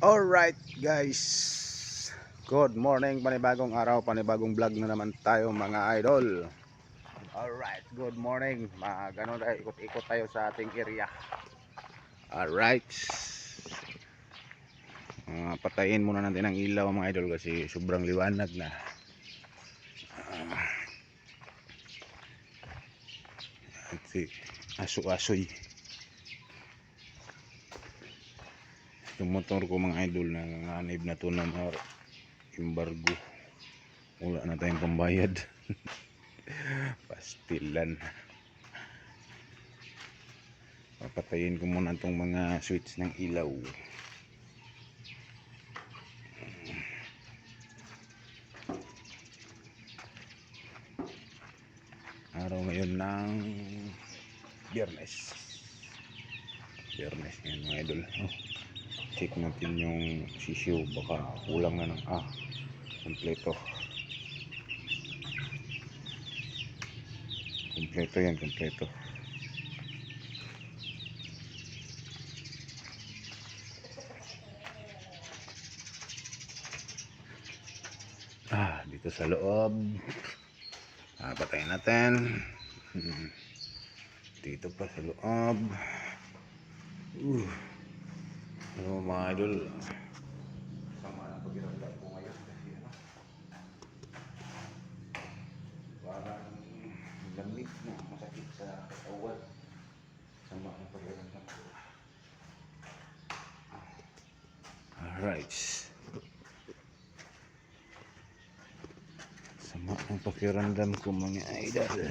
Alright guys, good morning, panibagong araw, panibagong vlog na naman tayo mga idol. Alright, good morning. Tayo, ikot-ikot tayo sa ating area. Alright, patayin muna natin ang ilaw mga idol kasi sobrang liwanag na. Aso-asoy yung motor ko mga idol, na nanganib na to ng embargo. Wala na tayong pambayad. Pastilan. Papatayin ko muna itong mga switch ng ilaw. Araw ngayon ng Biyernes yan mga idol. Check natin yung sisiyo, baka kulang na ng kompleto yan, kompleto. Dito sa loob patayin natin. Dito pa sa loob. Mga idol, sama na pag-iramdam ko ngayon kasi parang lamig na masakit sa katawan. Sama na pag-iramdam ko. Alright, sama ang pakiramdam ko mga idol,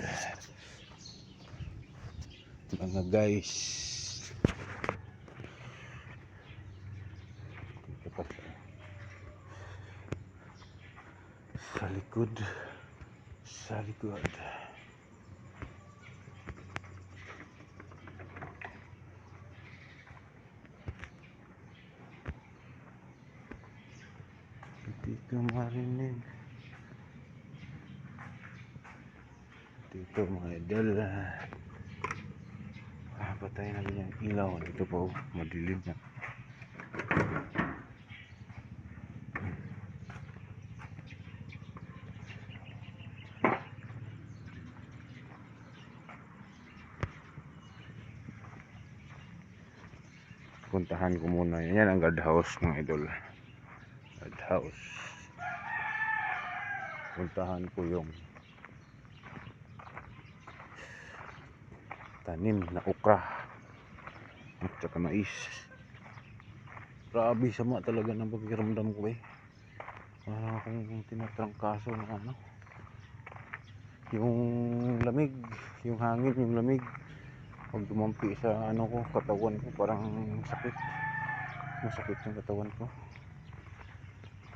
mga guys. Sa likod hindi ka marinig dito mga idol. Patayin natin yung ilaw dito po, madilim na. Puntahan ko muna yan ang guard house mga idol. Guard house, puntahan ko yung tanim na okra at saka mais. Grabe, sama talaga ng pakiramdam ko parang akong tinatrangkaso ng yung lamig, yung hangin, yung lamig. Pag dumampi sa ko, katawan ko, parang masakit yung katawan ko.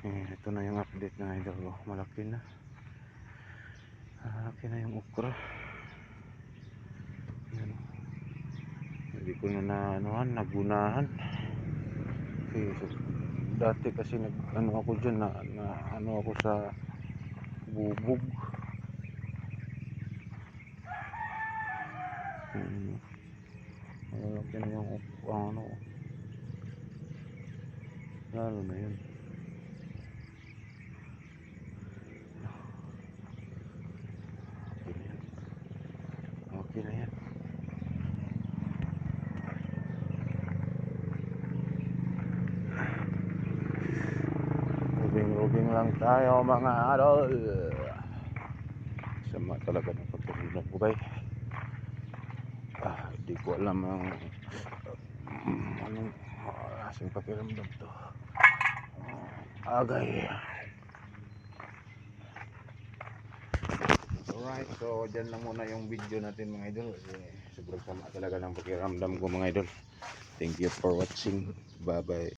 Ito na yung update na idol. Malaki na yung okra. Yan. Hindi ko na nagunahan kasi dati kasi ako dyan na ako sa bubog. Malaki na yung lalo na yun. Okay na yan. Rubing lang tayo mga idol. Sama talaga ng pagkakulang ko hindi ko alam anong asing pakiramdam to. Agay. Alright, so dyan lang muna yung video natin mga idol kasi sobrang sama talaga ng pakiramdam ko mga idol. Thank you for watching. Bye bye.